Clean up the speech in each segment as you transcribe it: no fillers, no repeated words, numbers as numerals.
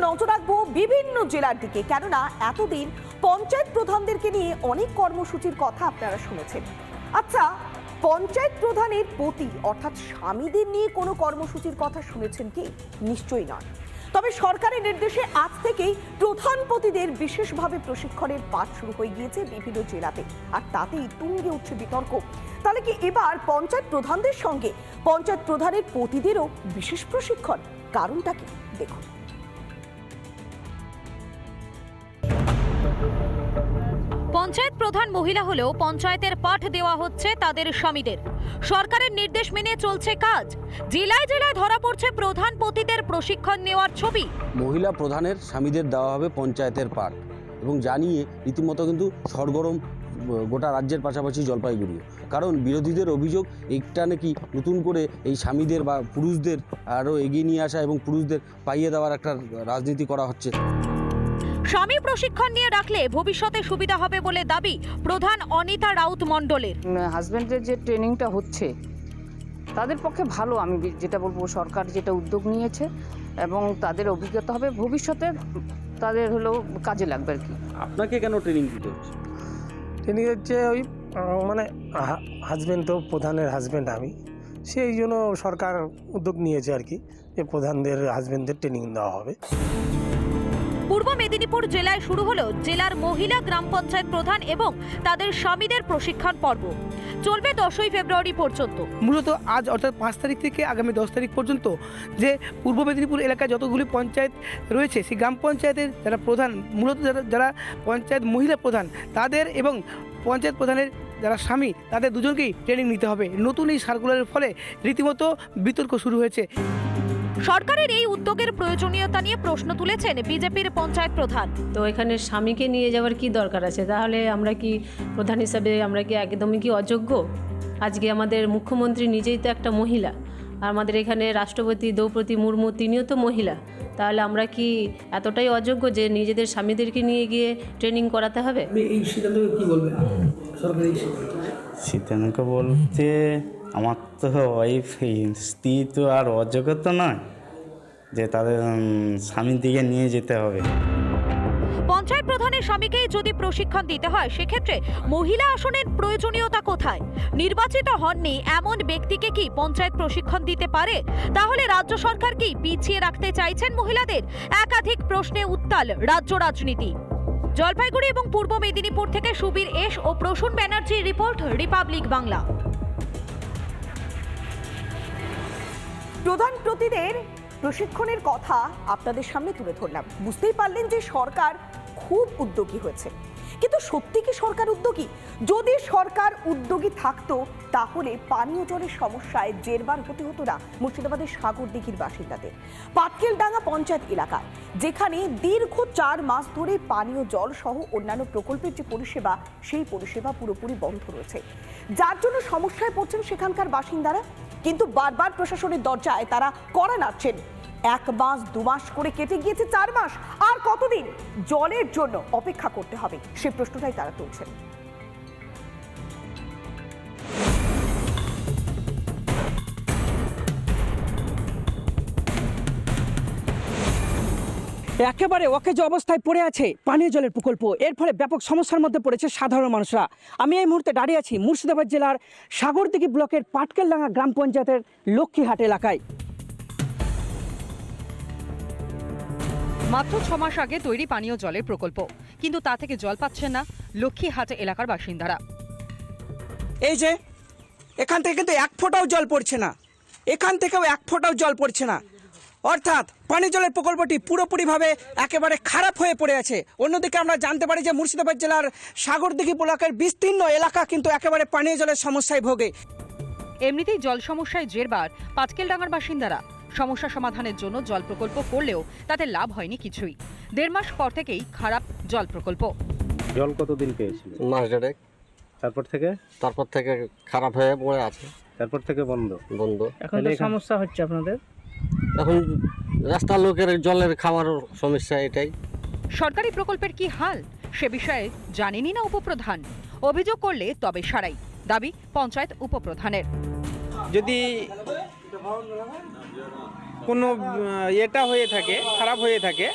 নজর রাখবো বিভিন্ন জেলার দিকে, কেননা এতদিন পঞ্চায়েত প্রধানদেরকে নিয়ে অনেক কর্মসূচির কথা আপনারা শুনেছেন। আচ্ছা, পঞ্চায়েত প্রধানের পতি অর্থাৎ স্বামীদের নিয়ে কোনো কর্মসূচির কথা শুনেছেন কি? নিশ্চয়ই নয়। তবে সরকারের নির্দেশে আজ থেকেই প্রধান পতিদের বিশেষভাবে প্রশিক্ষণের পাঠ শুরু হয়ে গিয়েছে বিভিন্ন জেলাতে, আর তাতেই তুঙ্গে উঠছে বিতর্ক। তাহলে কি এবার পঞ্চায়েত প্রধানদের সঙ্গে পঞ্চায়েত প্রধানের পতিদেরও বিশেষ প্রশিক্ষণ? কারণটা কি দেখুন। পঞ্চায়েত প্রধান মহিলা হলেও পঞ্চায়েতের পাঠ দেওয়া হচ্ছে তাদের স্বামীদের। সরকারের নির্দেশ মেনে চলছে কাজ। জেলায় জেলায় ধরা পড়ছে প্রধান পতিদের প্রশিক্ষণ নেওয়ার ছবি। মহিলা প্রধানের স্বামীদের দেওয়া হবে পঞ্চায়েতের পাঠ, এবং জানিয়ে রীতিমতো কিন্তু সরগরম গোটা রাজ্যের পাশাপাশি জলপাইগুড়ি। কারণ বিরোধীদের অভিযোগ এইটা নাকি নতুন করে এই স্বামীদের বা পুরুষদের আরও এগিয়ে নিয়ে আসা এবং পুরুষদের পাইয়ে দেওয়ার একটা রাজনীতি করা হচ্ছে। স্বামী প্রশিক্ষণ নিয়ে রাখলে ভবিষ্যতে সুবিধা হবে বলে দাবি প্রধান অনিতা রাউত মণ্ডলের। হাজব্যান্ডের যে ট্রেনিংটা হচ্ছে তাদের পক্ষে ভালো, আমি যেটা বলবো সরকার যেটা উদ্যোগ নিয়েছে এবং তাদের অভিজ্ঞতা হবে, ভবিষ্যতে তাদের হলো কাজে লাগবে আর কি। আপনাকে কেন ট্রেনিং দিতে হচ্ছে? ট্রেনিং হচ্ছে ওই মানে হাজব্যান্ড তো প্রধানের হাজব্যান্ড আমি, সেই জন্য সরকার উদ্যোগ নিয়েছে আর কি, যে প্রধানদের হাজব্যান্ডদের ট্রেনিং দেওয়া হবে। পূর্ব মেদিনীপুর জেলায় শুরু হলো জেলার মহিলা গ্রাম পঞ্চায়েত প্রধান এবং তাদের স্বামীদের প্রশিক্ষণ পর্ব। চলবে 10ই ফেব্রুয়ারি পর্যন্ত। মূলত আজ অর্থাৎ 5 তারিখ থেকে আগামী 10 তারিখ পর্যন্ত যে পূর্ব মেদিনীপুর এলাকায় যতগুলি পঞ্চায়েত রয়েছে, সেই গ্রাম পঞ্চায়েতের যারা প্রধান, মূলত যারা পঞ্চায়েত মহিলা প্রধান তাদের এবং পঞ্চায়েত প্রধানের যারা স্বামী তাদের দুজনকেই ট্রেনিং নিতে হবে। নতুন এই সার্কুলারের ফলে রীতিমতো বিতর্ক শুরু হয়েছে। সরকারের এই উদ্যোগের প্রয়োজনীয়তা নিয়ে প্রশ্ন তুলেছেন বিজেপির পঞ্চায়েত প্রধান। তো এখানে স্বামীকে নিয়ে যাওয়ার কি দরকার আছে? তাহলে আমরা কি প্রধান হিসাবে আমরা কি একদমই কি অযোগ্য? আজকে আমাদের মুখ্যমন্ত্রী নিজেই তো একটা মহিলা, আর আমাদের এখানে রাষ্ট্রপতি দ্রৌপদী মুর্মু তিনিও তো মহিলা। তাহলে আমরা কি এতটাই অযোগ্য যে নিজেদের স্বামীদেরকে নিয়ে গিয়ে ট্রেনিং করাতে হবে? এই সিদ্ধান্তকে কি বলবেন? সরকারের সিদ্ধান্ত বলতে আমার তো ওয়াইফ স্ত্রী তো আর অযোগ্য তো নয় যে তাদের স্বামীর দিকে নিয়ে যেতে হবে। পঞ্চায়েত প্রধানের স্বামীকেই যদি প্রশিক্ষণ দিতে হয়, সেক্ষেত্রে মহিলা আসনের প্রয়োজনীয়তা কোথায়? নির্বাচিত হননি এমন ব্যক্তিকে কি পঞ্চায়েত প্রশিক্ষণ দিতে পারে? তাহলে রাজ্য সরকার কি পিছিয়ে রাখতে চাইছেন মহিলাদের? একাধিক প্রশ্নে উত্তাল রাজ্য রাজনীতি। জলপাইগুড়ি এবং পূর্ব মেদিনীপুর থেকে সুবীর এস ও প্রসূন ব্যানার্জির রিপোর্ট, রিপাবলিক বাংলা। প্রধান পতিদের প্রশিক্ষণের কথা আপনাদের সামনে তুলে ধরলাম। বুঝতেই পারলেন যে সরকার খুব উদ্যোগী হয়েছে, কিন্তু সত্যি কি সরকার উদ্যোগী? যদি সরকার উদ্যোগী থাকতো তাহলে পানীয় জলের সমস্যায় জেরবার হতে হতো না মুর্শিদাবাদের সাগরদিঘির বাসিন্দাদের। পাটকেলডাঙ্গা পঞ্চায়েত এলাকায় যেখানে দীর্ঘ 4 মাস ধরে পানীয় জল সহ অন্যান্য প্রকল্পের যে পরিষেবা, সেই পরিষেবা পুরোপুরি বন্ধ রয়েছে, যার জন্য সমস্যায় পড়ছেন সেখানকার বাসিন্দারা। কিন্তু বারবার প্রশাসনের দরজায় তারা কড়া নাড়ছেন। 1 মাস 2 মাস করে কেটে গিয়েছে 4 মাস, আর কতদিন জলের জন্য অপেক্ষা করতে হবে সে প্রশ্নটাই তারা তুলছেন। একেবারে অকেজো অবস্থায় পড়ে আছে পানীয় জলের প্রকল্প। এর ফলে ব্যাপক সমস্যার মধ্যে পড়েছে সাধারণ মানুষরা। আমি এই মুহূর্তে দাঁড়িয়ে আছি মুর্শিদাবাদ জেলার সাগরদিঘি ব্লকের পাটকেলডাঙ্গা গ্রাম পঞ্চায়েতের লক্ষ্মীহাট এলাকায়। মাত্র 6 মাস আগে তৈরি পানীয় জলের প্রকল্প, কিন্তু তা থেকে জল পাচ্ছেন না লক্ষ্মীহাট এলাকার বাসিন্দারা। এই যে এখান থেকে কিন্তু 1 ফোঁটাও জল পড়ছে না, এখান থেকেও 1 ফোঁটাও জল পড়ছে না। অর্থাৎ পানীয় জলের প্রকল্পটি পুরোপুরিভাবে একেবারে খারাপ হয়ে পড়ে আছে। অন্যদিকে আমরা জানতে পারি যে মুর্শিদাবাদ জেলার সাগরদিঘি ব্লকের বিস্তীর্ণ এলাকা কিন্তু একেবারে পানীয় জলের সমস্যায় ভোগে। এমনিতেই জল সমস্যায় জেরবার পাটকেলডাঙ্গার বাসিন্দারা। সমস্যা সমাধানের জন্য জল প্রকল্প করলেও তাতে লাভ হয়নি কিছুই। 1.5 মাস পর থেকেই খারাপ জল প্রকল্প। জল কতদিন পেয়েছিল? মাস দেড়েক। তারপর থেকে খারাপ হয়ে পড়ে আছে, তারপর থেকে বন্ধ। এখন তো সমস্যা হচ্ছে আপনাদের? এখন রাস্তার লোকের জলের খাওয়ার সমস্যা, এটাই। সরকারি প্রকল্পের কি হাল সে বিষয়ে জানেনই না উপপ্রধান। অভিযোগ করলে তবে সারাই, দাবি পঞ্চায়েত উপপ্রধানের। যদি কোনো এটা হয়ে থাকে, খারাপ হয়ে থাকে,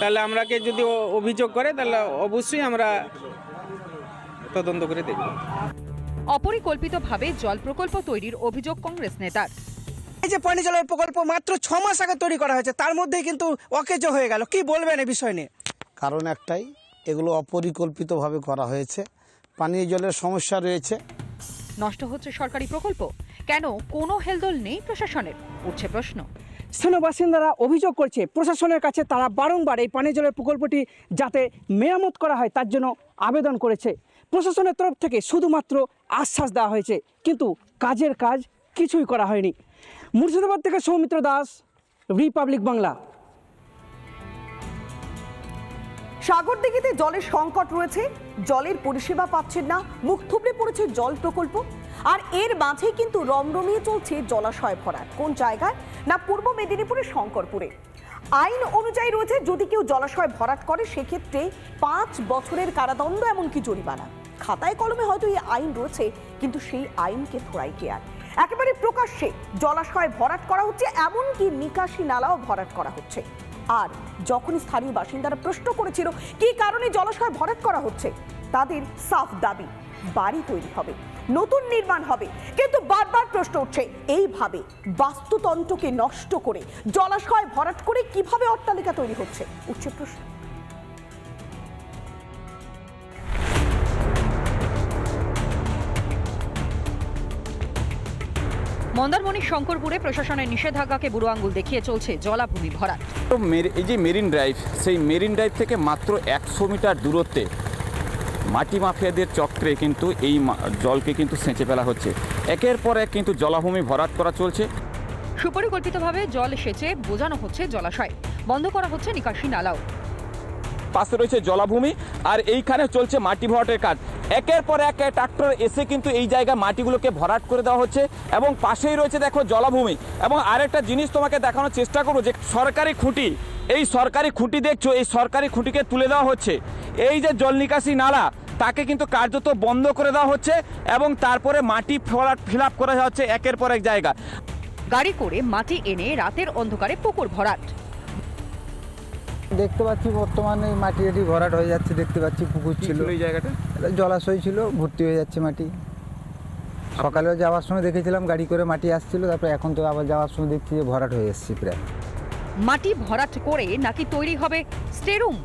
তাহলে আমরাকে যদি অভিযোগ করে তাহলে অবশ্যই আমরা তদন্ত করে দেখব। অপরিকল্পিতভাবে জল প্রকল্প তৈরির অভিযোগ কংগ্রেস নেতার। এই যে পানীয় জলের প্রকল্প মাত্র 6 মাস আগে তৈরি করা হয়েছে, তার মধ্যেই কিন্তু অকেজ হয়ে গেল। কি বলবেন এই বিষয় নিয়ে? কারণ একটাই, এগুলো অপরিকল্পিতভাবে করা হয়েছে, পানীয় জলের সমস্যা রয়েছে। নষ্ট হচ্ছে সরকারি প্রকল্প, কেন কোনো হেলদোল নেই প্রশাসনের, উঠছে প্রশ্ন। স্থানীয় বাসিন্দারা অভিযোগ করছে প্রশাসনের কাছে তারা বারংবার এই পানীয় জলের প্রকল্পটি যাতে মেরামত করা হয় তার জন্য আবেদন করেছে। প্রশাসনের তরফ থেকে শুধুমাত্র আশ্বাস দেওয়া হয়েছে, কিন্তু কাজের কাজ কিছুই করা হয়নি। মুর্শিদাবাদ থেকে সৌমিত্র দাস, রিপাবলিক বাংলা। সাগরদিঘিতে জলের সংকট রয়েছে, জলের পরিষেবা পাচ্ছেন না, মুখ থুবড়ে পড়েছে জল প্রকল্প। আর এর মাঝে কিন্তু রমরমিয়ে চলছে জলাশয় ভরাট। কোন জায়গায়? না পূর্ব মেদিনীপুরের শঙ্করপুরে। আইন অনুযায়ী রয়েছে, যদি কেউ জলাশয় ভরাট করে সেক্ষেত্রে 5 বছরের কারাদণ্ড, এমনকি জরিমানা। খাতায় কলমে হয়তো এই আইন রয়েছে, কিন্তু সেই আইনকে থোড়াই কেয়ার। একেবারে প্রকাশ্যে জলাশয় ভরাট করা হচ্ছে, এমনকি নিকাশি নালাও ভরাট করা হচ্ছে। আর যখন স্থানীয় বাসিন্দারা প্রশ্ন করেছিল কি কারণে জলাশয় ভরাট করা হচ্ছে, তাদের সাফ দাবি বাড়ি তৈরি হবে, নতুন নির্মাণ হবে। কিন্তু বারবার প্রশ্ন উঠছে, এইভাবে বাস্তুতন্ত্রকে নষ্ট করে জলাশয় ভরাট করে কিভাবে অট্টালিকা তৈরি হচ্ছে, উঠছে প্রশ্ন। মন্দারমণির শঙ্করপুরে প্রশাসনের নিষেধাজ্ঞাকে বুড়ো আঙুল দেখিয়ে চলছে জলাভূমি ভরাট। এই যে মেরিন ড্রাইভ, সেই মেরিন ড্রাইভ থেকে মাত্র 100 মিটার দূরত্বে মাটি মাফিয়াদের চক্রে কিন্তু এই জলকে কিন্তু সেঁচে ফেলা হচ্ছে। একের পর এক কিন্তু জলাভূমি ভরাট করা চলছে। সুপরিকল্পিতভাবে জল সেচে বোঝানো হচ্ছে জলাশয়, বন্ধ করা হচ্ছে নিকাশি নালাও। পাশে রয়েছে জলাভূমি, আর এইখানে চলছে মাটি ভরাটের কাজ। একের পর এক ট্রাক্টর এসে কিন্তু এই জায়গায় মাটিগুলোকে ভরাট করে দেওয়া হচ্ছে, এবং পাশেই রয়েছে দেখো জলাভূমি। এবং আরেকটা জিনিস তোমাকে দেখানোর চেষ্টা করবো, যে সরকারি খুঁটি, এই সরকারি খুঁটি দেখছো, এই সরকারি খুঁটিকে তুলে দেওয়া হচ্ছে। এই যে জল নিকাশি নালা, তাকে কিন্তু কার্যত বন্ধ করে দেওয়া হচ্ছে, এবং তারপরে মাটি ফিল আপ করা হচ্ছে একের পর এক জায়গা। গাড়ি করে মাটি এনে রাতের অন্ধকারে পুকুর ভরাট। দেখতে পাচ্ছি বর্তমানে মাটি ভরাট হয়ে যাচ্ছে, দেখতে পাচ্ছি পুকুর ছিল এই জায়গাটা, জলাশয় ছিল, ভর্তি হয়ে যাচ্ছে মাটি। সকালেও যাওয়ার সময় দেখেছিলাম গাড়ি করে মাটি আসছিল, তারপরে এখন তো আবার যাওয়ার সময় দেখছি যে ভরাট হয়ে এসেছি প্রায়। মাটি ভরাট করে নাকি তৈরি হবে স্টেরুম?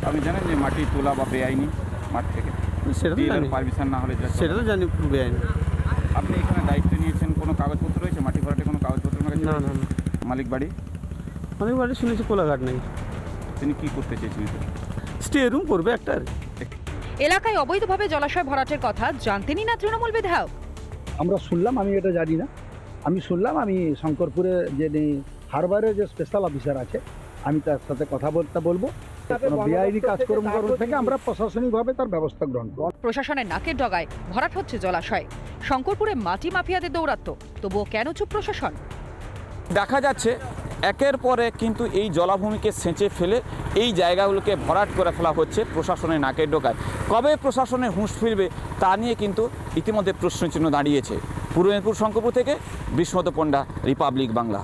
আপনি জানেন যে মাটি তোলা বা বেআইনি মাঠ থেকে, সেটা পারমিশন না হলে সেটা তো জানি বেআইনি। আপনি এখানে দায়িত্ব নিয়েছেন, কোনো কাগজপত্র রয়েছে মাটি ভরাটে? কোনো কাগজপত্র? না না। মালিক বাড়ি শুনেছি কোলাঘাট নেই। তিনি কি করতে চেয়েছেন? স্টে রুম করবে একটা। এলাকায় অবৈধভাবে জলাশয় ভরাটের কথা জানতেনই না তৃণমূল বিধায়ক? আমরা শুনলাম, আমি এটা জানি না, আমি শুনলাম। আমি শঙ্করপুরে যে হারবারের যে স্পেশাল অফিসার আছে, আমি তার সাথে কথাবার্তা বলবো। বেআইনি কাজকর্ম থেকে আমরা প্রশাসনিকভাবে তার ব্যবস্থা গ্রহণ করব। প্রশাসনের নাকের ডগায় ভরাট হচ্ছে জলাশয়, শঙ্করপুরে মাটি মাফিয়াদের দৌরাত্ম্য, তবুও কেন চুপ প্রশাসন? দেখা যাচ্ছে একের পর এক কিন্তু এই জলাভূমিকে সেঁচে ফেলে এই জায়গাগুলোকে ভরাট করে ফেলা হচ্ছে প্রশাসনের নাকের ডগায়। কবে প্রশাসনের হুঁশ ফিরবে তা নিয়ে কিন্তু ইতিমধ্যে প্রশ্নচিহ্ন দাঁড়িয়েছে। পূর্ব মেদিনীপুর শঙ্করপুর থেকে বিশ্বনাথ পণ্ডা, রিপাবলিক বাংলা।